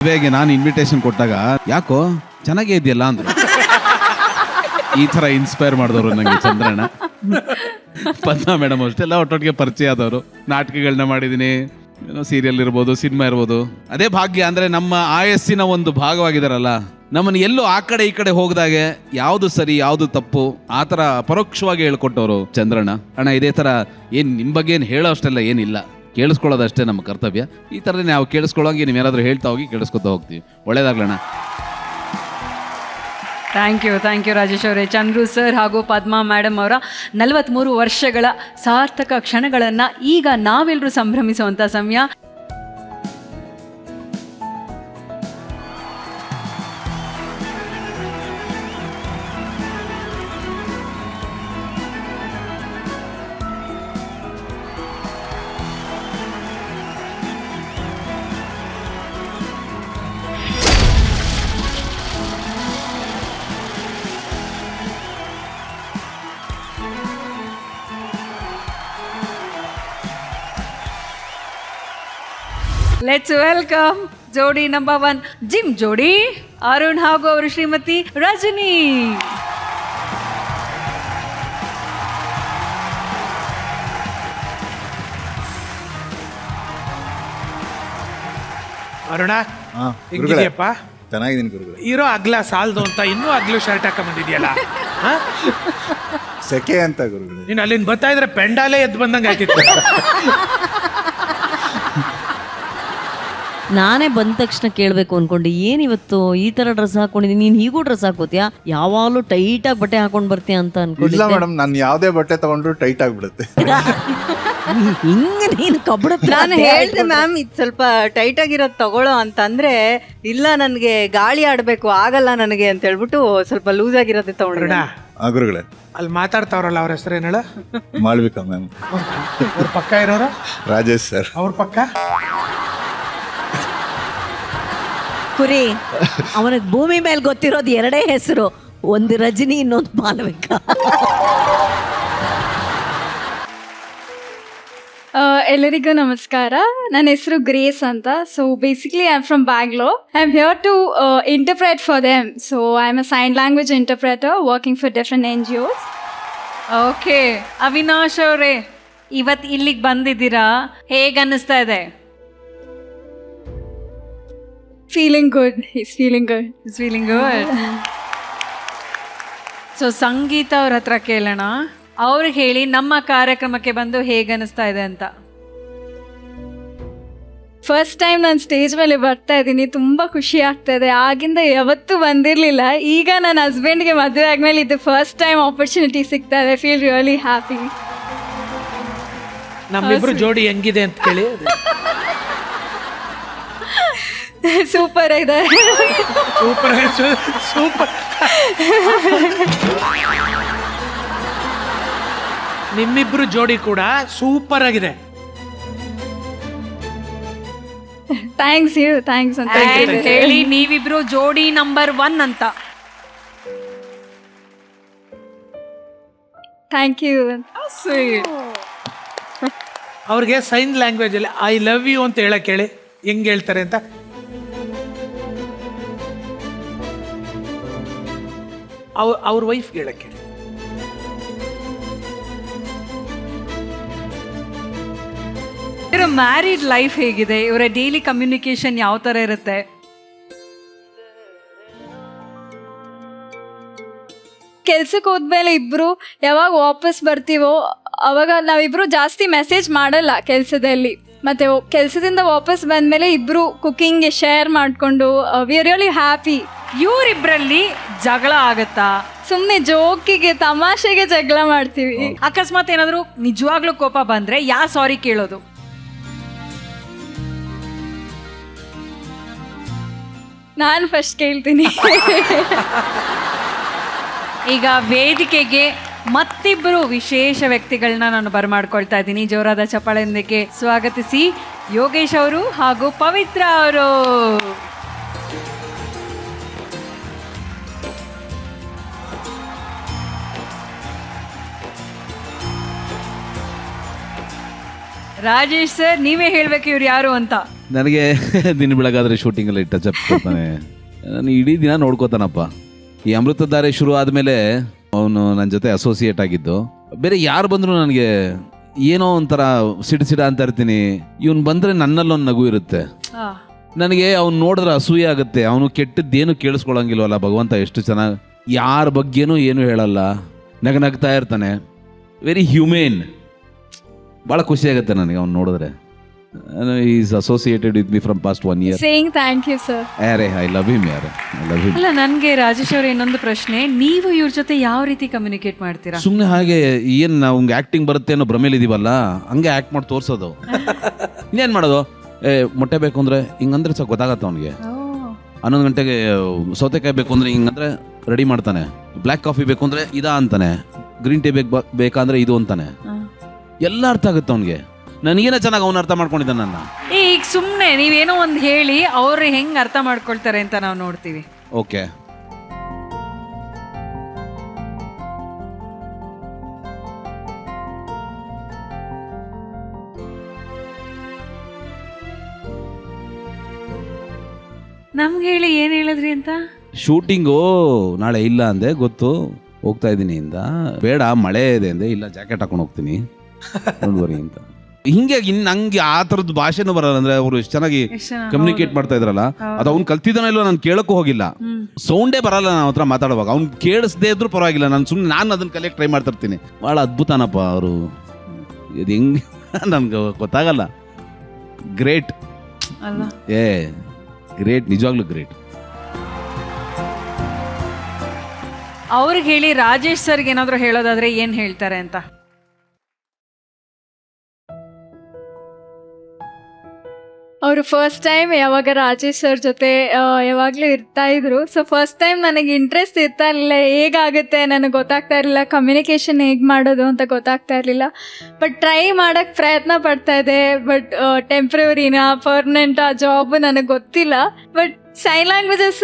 ಮದುವೆಗೆ ನಾನು ಇನ್ವಿಟೇಷನ್ ಕೊಟ್ಟಾಗ ಯಾಕೋ ಚೆನ್ನಾಗೇ ಇದೆಯಲ್ಲ ಅಂದ್ರು. ಈ ತರ ಇನ್ಸ್ಪೈರ್ ಮಾಡಿದವರು ನಂಗೆ ಚಂದ್ರಣ್ಣ. ಪದ್ಮಾ ಮೇಡಮ್ ಅಷ್ಟೆಲ್ಲ ಒಟ್ಟೊಟ್ಟಿಗೆ ಪರಿಚಯ ಆದವರು. ನಾಟಕಗಳನ್ನ ಮಾಡಿದೀನಿ, ಏನೋ ಸೀರಿಯಲ್ ಇರ್ಬೋದು, ಸಿನಿಮಾ ಇರ್ಬೋದು. ಅದೇ ಭಾಗ್ಯ ಅಂದ್ರೆ ನಮ್ಮ ಆಯಸ್ಸಿನ ಒಂದು ಭಾಗವಾಗಿದಾರಲ್ಲ. ನಮ್ಮನ್ನು ಎಲ್ಲೋ ಆ ಕಡೆ ಈ ಕಡೆ ಹೋಗದಾಗೆ ಯಾವ್ದು ಸರಿ ಯಾವ್ದು ತಪ್ಪು ಆ ತರ ಪರೋಕ್ಷವಾಗಿ ಹೇಳ್ಕೊಟ್ಟವರು ಚಂದ್ರಣ್ಣ. ಅಣ್ಣ ಇದೇ ತರ ಏನ್ ನಿಮ್ ಬಗ್ಗೆ ಏನ್ ಹೇಳೋ ಅಷ್ಟೆಲ್ಲ ಏನಿಲ್ಲ, ಕೇಳಿಸ್ಕೊಳ್ಳೋದಷ್ಟೇ ನಮ್ಮ ಕರ್ತವ್ಯ. ಈ ಥರನೇ ನಾವು ಕೇಳಿಸ್ಕೊಳ್ಳೋಂಗೆ ನೀವೇನಾದರೂ ಹೇಳ್ತಾ ಹೋಗಿ ಕೇಳಿಸ್ಕೊತಾ ಹೋಗ್ತೀವಿ. ಒಳ್ಳೇದಾಗ್ಲಣ್ಣ. ಥ್ಯಾಂಕ್ ಯು ರಾಜೇಶ್ ಅವರೇ. ಚಂದ್ರು ಸರ್ ಹಾಗೂ ಪದ್ಮಾ ಮೇಡಮ್ ಅವರ 43 ವರ್ಷಗಳ ಸಾರ್ಥಕ ಕ್ಷಣಗಳನ್ನು ಈಗ ನಾವೆಲ್ಲರೂ ಸಂಭ್ರಮಿಸುವಂಥ ಸಮಯ. ಲೆಟ್ಸ್ ವೆಲ್ಕಮ್ ಜೋಡಿ ನಂಬರ್ 1 ಜಿಮ್ ಜೋಡಿ ಅರುಣ್ ಹಾಗೂ ಅವರು ಶ್ರೀಮತಿ ರಜನಿ. ಅರುಣ ಹೆಂಗಿದ್ಯಪ್ಪ? ಚೆನ್ನಾಗಿದ್ದೀನಿ ಗುರುಗಳು. ಇರೋ ಅಗ್ಲ ಸಾಲ್ದು ಅಂತ ಇನ್ನೂ ಅಗ್ಲು ಶರ್ಟ್ ಹಾಕ ಬಂದಿದ್ಯಲ್ಲ. ಸೆಕೆ ಅಂತ ಗುರುಗಳು. ನೀನು ಅಲ್ಲಿಂದ ಬರ್ತಾ ಇದ್ರೆ ಪೆಂಡಾಲೇ ಎದ್ದು ಬಂದಂಗೆ ಆಯ್ತಿತ್ತು. ನಾನೇ ಬಂದ ತಕ್ಷಣ ಕೇಳಬೇಕು ಅನ್ಕೊಂಡು, ಏನಿವತ್ತು ಈ ತರ ಡ್ರೆಸ್ ಹಾಕೊಂಡಿದ್ದೀನಿ, ನೀನ್ ಹೀಗೂ ಡ್ರೆಸ್ ಹಾಕೋತಿಯಾ, ಯಾವಾಗಲೂ ಟೈಟ್ ಆಗಿ ಬಟ್ಟೆ ಹಾಕೊಂಡ್ ಬರ್ತೀಯ ಅಂತ ಇಲ್ಲ ಅನ್ಕೊಂಡಿದ್ದೆ. ಮೇಡಮ್, ನಾನು ಯಾವುದೇ ಬಟ್ಟೆ ತಗೊಂಡ್ರು ಟೈಟ್ ಆಗ್ಬಿಡುತ್ತೆ. ಹಿಂಗ ನೀನು ಕಬ್ಬಡ ನಾನು ಹೇಳ್ದೆ ಮ್ಯಾಮ್ ಇದು ಸ್ವಲ್ಪ ಟೈಟ್ ಆಗಿರೋದು ತಗೊಳ್ಳೋ ಅಂತಂದ್ರೆ, ಇಲ್ಲ ನನಗೆ ಗಾಳಿ ಆಡ್ಬೇಕು ಆಗಲ್ಲ ನನಗೆ ಅಂತ ಹೇಳ್ಬಿಟ್ಟು ಸ್ವಲ್ಪ ಲೂಸ್ ಆಗಿರೋದೇ ತಗೊಂಡ್ರೆ. ಅರುಣ ಗುರುಗಳೇ, ಅಲ್ಲಿ ಮಾತಾಡ್ತಾವ್ರಲ್ಲ ಅವ್ರ ಹೆಸರು ಏನೇಳ? ಮಾಳ್ವಿಕಾ ಮ್ಯಾಮ್. ಅವ್ರ ಪಕ್ಕ ಇರೋರು ರಾಜೇಶ್ ಸರ್. ಅವ್ರ ಪಕ್ಕ ಕುರಿ. ಅವನಿಗೆ ಭೂಮಿ ಮೇಲೆ ಗೊತ್ತಿರೋದು ಎರಡೇ ಹೆಸರು, ಒಂದು ರಜನಿ, ಇನ್ನೊಂದು ಮಾಲವಿಕಾ. ಎಲ್ಲರಿಗೂ ನಮಸ್ಕಾರ. ನನ್ನ ಹೆಸರು ಗ್ರೇಸ್ ಅಂತ. So basically I am from Bangalore. I am here to interpret for them. So I am a sign language interpreter working for different NGOs. Okay, Avinash ಅವರೇ, ಇವತ್ತು ಇಲ್ಲಿಗೆ ಬಂದಿದ್ದೀರಾ, ಹೇಗೆ ಅನ್ನಿಸ್ತಾ ಇದೆ? Feeling good. He's feeling good. It's feeling good. So Sangeetha ಅವ್ರ ಹತ್ರ ಕೇಳೋಣ. ಅವ್ರಿಗೆ ಹೇಳಿ ನಮ್ಮ ಕಾರ್ಯಕ್ರಮಕ್ಕೆ ಬಂದು ಹೇಗೆ ಅನ್ನಿಸ್ತಾ ಇದೆ ಅಂತ. ಫಸ್ಟ್ ಟೈಮ್ ನಾನು ಸ್ಟೇಜ್ ಮೇಲೆ ಬರ್ತಾ ಇದ್ದೀನಿ, ತುಂಬ ಖುಷಿ ಆಗ್ತಾ ಇದೆ. ಆಗಿಂದ ಯಾವತ್ತೂ ಬಂದಿರಲಿಲ್ಲ. ಈಗ ನನ್ನ ಹಸ್ಬೆಂಡ್ಗೆ ಮದುವೆ ಆದಮೇಲೆ ಇದು ಫಸ್ಟ್ ಟೈಮ್ ಆಪರ್ಚುನಿಟಿ ಸಿಗ್ತಾ ಇದೆ. Feel really happy. ನಮ್ಮಿಬ್ರು ಜೋಡಿ ಹೆಂಗಿದೆ ಅಂತ ಕೇಳಿ. ಸೂಪರ್ ಇದೆ. Super super. ನಿಮ್ಮಿಬ್ರು ಜೋಡಿ ಕೂಡ ಸೂಪರ್ ಆಗಿದೆ. ಥ್ಯಾಂಕ್ಸ್ ಅಂತ ಹೇಳಿ ನೀವಿಬ್ರು ಜೋಡಿ ನಂಬರ್ 1 ಅಂತ. Thank you. ಅವ್ರಿಗೆ ಸೈನ್ ಲ್ಯಾಂಗ್ವೇಜ್ ಅಲ್ಲಿ ಐ ಲವ್ ಯು ಅಂತ ಹೇಳಕ್ ಹೇಳಿ, ಹೆಂಗ್ ಹೇಳ್ತಾರೆ ಅಂತ. ಅವ್ರ ವೈಫ್ ಹೇಳಕ್ಕೆ ಹೇಳಿ. ಇವರ ಮ್ಯಾರಿಡ್ ಲೈಫ್ ಹೇಗಿದೆ? ಇವರ ಡೈಲಿ ಕಮ್ಯುನಿಕೇಶನ್ ಯಾವ ತರ ಇರುತ್ತೆ? ಕೆಲ್ಸಕ್ಕೆ ಹೋದ್ಮೇಲೆ ಇಬ್ರು ಯಾವಾಗ ವಾಪಸ್ ಬರ್ತೀವೋ ಅವಾಗ ನಾವಿಬ್ರು ಜಾಸ್ತಿ ಮೆಸೇಜ್ ಮಾಡಲ್ಲ ಕೆಲಸದಲ್ಲಿ. ಮತ್ತೆ ಕೆಲಸದಿಂದ ವಾಪಸ್ ಬಂದ್ಮೇಲೆ ಇಬ್ರು ಕುಕಿಂಗ್ ಶೇರ್ ಮಾಡಿಕೊಂಡು ವಿ ಆರ್ ರಿಯಲಿ ಹ್ಯಾಪಿ. ಇವರಿಬ್ರಲ್ಲಿ ಜಗಳ ಆಗತ್ತಾ? ಸುಮ್ಮನೆ ಜೋಕಿಗೆ ತಮಾಷೆಗೆ ಜಗಳ ಮಾಡ್ತೀವಿ. ಅಕಸ್ಮಾತ್ ಏನಾದ್ರು ನಿಜವಾಗ್ಲೂ ಕೋಪ ಬಂದ್ರೆ ಯಾ ಸಾರಿ ಕೇಳೋದು? ನಾನು ಫಸ್ಟ್ ಕೇಳ್ತೀನಿ. ಈಗ ವೇದಿಕೆಗೆ ಮತ್ತಿಬ್ಬರು ವಿಶೇಷ ವ್ಯಕ್ತಿಗಳನ್ನ ನಾನು ಬರಮಾಡ್ಕೊಳ್ತಾ ಇದ್ದೀನಿ. ಜೋರಾದ ಚಪ್ಪಾಳೆಯೊಂದಿಗೆ ಸ್ವಾಗತಿಸಿ ಯೋಗೇಶ್ ಅವರು ಹಾಗೂ ಪವಿತ್ರ ಅವರು. ರಾಜೇಶ್ ಸರ್, ನೀವೇ ಹೇಳ್ಬೇಕು ಇವ್ರು ಯಾರು ಅಂತ. ನನಗೆ ದಿನ ಬೆಳಗಾದ್ರೆ ಶೂಟಿಂಗಲ್ಲಿ ಟಚ್ ಅಪ್ ಕೊಡ್ತಾನೆ. ನಾನು ಇಡೀ ದಿನ ನೋಡ್ಕೋತಾನಪ್ಪ. ಈ ಅಮೃತಧಾರೆ ಶುರು ಆದಮೇಲೆ ಅವನು ನನ್ನ ಜೊತೆ ಅಸೋಸಿಯೇಟ್ ಆಗಿದ್ದು. ಬೇರೆ ಯಾರು ಬಂದರೂ ನನಗೆ ಏನೋ ಒಂಥರ ಸಿಡ ಅಂತ ಇರ್ತೀನಿ. ಇವನು ಬಂದರೆ ನನ್ನಲ್ಲೊಂದು ನಗು ಇರುತ್ತೆ. ನನಗೆ ಅವ್ನು ನೋಡಿದ್ರೆ ಅಸೂಯೆ ಆಗುತ್ತೆ. ಅವನು ಕೆಟ್ಟದ್ದೇನು ಕೇಳಿಸ್ಕೊಳಂಗಿಲ್ವಲ್ಲ ಭಗವಂತ, ಎಷ್ಟು ಚೆನ್ನಾಗಿ ಯಾರ ಬಗ್ಗೆನೂ ಏನು ಹೇಳಲ್ಲ, ನಗ್ತಾ ಇರ್ತಾನೆ. Very humane. ಭಾಳ ಖುಷಿ ಆಗುತ್ತೆ ನನಗೆ ಅವ್ನು ನೋಡಿದ್ರೆ. Is associated with me from past 1 year. Saying thank you sir. ಅರೆ ಐ ಲವ್ ಹಿಮ್ ಯಾರೆ, ಐ ಲವ್ ಹಿಮ್. ಅಲ್ಲ, ನನಗೆ ರಾಜೇಶ್ ಅವ್ರ ಇನ್ನೊಂದು ಪ್ರಶ್ನೆ, ನೀವು ಇವ್ರ ಜೊತೆ ಯಾವ ರೀತಿ ಕಮ್ಯುನಿಕೇಟ್ ಮಾಡ್ತೀರಾ? ಸುಮ್ಮನೆ ಹಾಗೆ ಏನು ನಾವು ಆ್ಯಕ್ಟಿಂಗ್ ಬರುತ್ತೆ ಅನ್ನೋ ಭ್ರಮೇಲಿ ಇದೀವಲ್ಲ, ಹಂಗೆ ಆ್ಯಕ್ಟ್ ಮಾಡಿ ತೋರಿಸೋದು. ಇನ್ನೇನು ಮಾಡೋದು? ಮೊಟ್ಟೆ ಬೇಕು ಅಂದರೆ ಹಿಂಗಂದ್ರೆ ಸಾಕು ಗೊತ್ತಾಗತ್ತೆ ಅವನಿಗೆ. 11 ಗಂಟೆಗೆ ಸೌತೆಕಾಯಿ ಬೇಕು ಅಂದರೆ ಹಿಂಗಂದ್ರೆ ರೆಡಿ ಮಾಡ್ತಾನೆ. ಬ್ಲ್ಯಾಕ್ ಕಾಫಿ ಬೇಕು ಅಂದರೆ ಇದಾ ಅಂತಾನೆ. ಗ್ರೀನ್ ಟೀ ಬೇಕಂದ್ರೆ ಇದು ಅಂತಾನೆ. ಎಲ್ಲ ಅರ್ಥ ಆಗುತ್ತೆ ಅವನಿಗೆ. ನನಗೇನ ಚೆನ್ನಾಗಿ ಅವ್ನು ಅರ್ಥ ಮಾಡ್ಕೊಂಡಿದ್ದ ನನ್ನ. ಈಗ ಸುಮ್ಮನೆ ನೀವೇನೋ ಒಂದು ಹೇಳಿ ಅವ್ರು ಹೆಂಗೆ ಅರ್ಥ ಮಾಡ್ಕೊಳ್ತಾರೆ ಅಂತ ನಾವು ನೋಡ್ತೀವಿ. ಓಕೆ. ನಮ್ಗೆ ಹೇಳಿ ಏನು ಹೇಳಿದ್ರಿ ಅಂತ. ಶೂಟಿಂಗು ನಾಳೆ ಇಲ್ಲ ಅಂದೆ, ಗೊತ್ತು ಹೋಗ್ತಾ ಇದ್ದೀನಿ ಇಂದ. ಬೇಡ ಮಳೆ ಇದೆ ಅಂದೆ, ಇಲ್ಲ ಜಾಕೆಟ್ ಹಾಕೊಂಡು ಹೋಗ್ತೀನಿ ನೋಡ್ಬರಿ ಅಂತ. ಹಿಂಗೆ ನಂಗೆ ಆ ಥರದ್ದು ಭಾಷೆನೂ ಬರಲ್ಲ. ಅಂದ್ರೆ ಅವರು ಎಷ್ಟು ಚೆನ್ನಾಗಿ ಕಮ್ಯುನಿಕೇಟ್ ಮಾಡ್ತಾ ಇದ್ರಲ್ಲ, ಅದು ಅವ್ನು ಕಲ್ತಿದ್ದಾನೋ ಇಲ್ವೋ ನಾನು ಕೇಳಕ್ಕೂ ಹೋಗಿಲ್ಲ. ಸೌಂಡೇ ಬರಲ್ಲ ನನ್ನ ಹತ್ರ ಮಾತಾಡುವಾಗ. ಅವ್ನು ಕೇಳಿಸ್ದೇ ಇದ್ರೂ ಪರವಾಗಿಲ್ಲ, ನಾನು ಅದನ್ನ ಕಲಿಯಕ್ಕೆ ಟ್ರೈ ಮಾಡ್ತಾ ಇರ್ತೀನಿ. ಭಾಳ ಅದ್ಭುತನಪ್ಪ ಅವರು. ಇದು ಹೆಂಗೆ ನನ್ಗೆ ಗೊತ್ತಾಗಲ್ಲ. ಗ್ರೇಟ್ ಅಲ್ಲ, ಗ್ರೇಟ್, ನಿಜವಾಗ್ಲೂ ಗ್ರೇಟ್. ಅವ್ರಿಗೆ ಹೇಳಿ ರಾಜೇಶ್ ಸರ್ಗೆ ಏನಾದರೂ ಹೇಳೋದಾದ್ರೆ ಏನು ಹೇಳ್ತಾರೆ ಅಂತ. ಅವರು ಫಸ್ಟ್ ಟೈಮ್ ಯಾವಾಗ ರಾಜೇಶ್ ಸರ್ ಜೊತೆ ಯಾವಾಗಲೂ ಇರ್ತಾ ಇದ್ರು. ಸೊ ಫಸ್ಟ್ ಟೈಮ್ ನನಗೆ ಇಂಟ್ರೆಸ್ಟ್ ಇರ್ತಾ ಇರಲಿಲ್ಲ, ಹೇಗಾಗುತ್ತೆ ನನಗೆ ಗೊತ್ತಾಗ್ತಾ ಇರಲಿಲ್ಲ, ಕಮ್ಯುನಿಕೇಷನ್ ಹೇಗೆ ಮಾಡೋದು ಅಂತ ಗೊತ್ತಾಗ್ತಾ ಇರಲಿಲ್ಲ. ಬಟ್ ಟ್ರೈ ಮಾಡೋಕ್ಕೆ ಪ್ರಯತ್ನ ಪಡ್ತಾ ಇದ್ದೆ. ಬಟ್ ಟೆಂಪ್ರವರಿನಾ ಪರ್ಮನೆಂಟ್ ಆ ಜಾಬ್ ನನಗೆ ಗೊತ್ತಿಲ್ಲ. But sign languages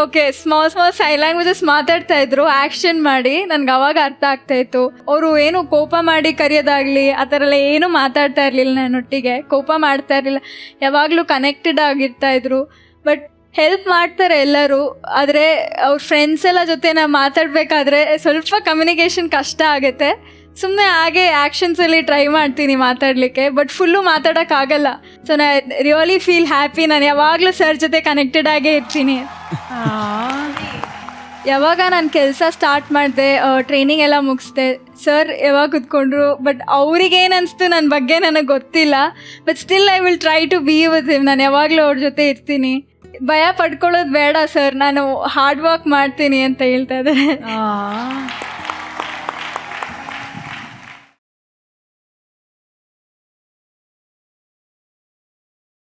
okay small sign languages ಮಾತಾಡ್ತಾ ಇದ್ರು ಆ್ಯಕ್ಷನ್ ಮಾಡಿ. ನನ್ಗೆ ಅವಾಗ ಅರ್ಥ ಆಗ್ತಾ ಇತ್ತು. ಅವರು ಏನು ಕೋಪ ಮಾಡಿ ಕರೆಯೋದಾಗ್ಲಿ ಆ ಥರ ಎಲ್ಲ ಏನು ಮಾತಾಡ್ತಾ ಇರಲಿಲ್ಲ ನನ್ನೊಟ್ಟಿಗೆ, ಕೋಪ ಮಾಡ್ತಾ ಇರಲಿಲ್ಲ, ಯಾವಾಗಲೂ ಕನೆಕ್ಟೆಡ್ ಆಗಿರ್ತಾ ಇದ್ರು. ಬಟ್ ಹೆಲ್ಪ್ ಮಾಡ್ತಾರೆ ಎಲ್ಲರೂ. ಆದರೆ ಅವ್ರ ಫ್ರೆಂಡ್ಸ್ ಎಲ್ಲ ಜೊತೆ ನಾವು ಮಾತಾಡಬೇಕಾದ್ರೆ ಸ್ವಲ್ಪ ಕಮ್ಯುನಿಕೇಷನ್ ಕಷ್ಟ ಆಗುತ್ತೆ. ಸುಮ್ಮನೆ ಹಾಗೆ ಆ್ಯಕ್ಷನ್ಸಲ್ಲಿ ಟ್ರೈ ಮಾಡ್ತೀನಿ ಮಾತಾಡಲಿಕ್ಕೆ, ಬಟ್ ಫುಲ್ಲು ಮಾತಾಡೋಕ್ಕಾಗಲ್ಲ. ಸೊ ನಾ ರಿಯಲಿ ಫೀಲ್ ಹ್ಯಾಪಿ. ನಾನು ಯಾವಾಗಲೂ ಸರ್ ಜೊತೆ ಕನೆಕ್ಟೆಡ್ ಆಗೇ ಇರ್ತೀನಿ. ಯಾವಾಗ ನಾನು ಕೆಲಸ ಸ್ಟಾರ್ಟ್ ಮಾಡಿದೆ, ಟ್ರೈನಿಂಗ್ ಎಲ್ಲ ಮುಗಿಸ್ದೆ, ಸರ್ ಯಾವಾಗ ಕೂತ್ಕೊಂಡ್ರು. ಬಟ್ ಅವ್ರಿಗೇನು ಅನಿಸ್ತು ನನ್ನ ಬಗ್ಗೆ ನನಗೆ ಗೊತ್ತಿಲ್ಲ. But still I will try to be with him. ನಾನು ಯಾವಾಗಲೂ ಅವ್ರ ಜೊತೆ ಇರ್ತೀನಿ. ಭಯ ಪಡ್ಕೊಳ್ಳೋದು ಬೇಡ ಸರ್, ನಾನು ಹಾರ್ಡ್ ವರ್ಕ್ ಮಾಡ್ತೀನಿ ಅಂತ ಹೇಳ್ತಾ ಇದ್ದಾರೆ.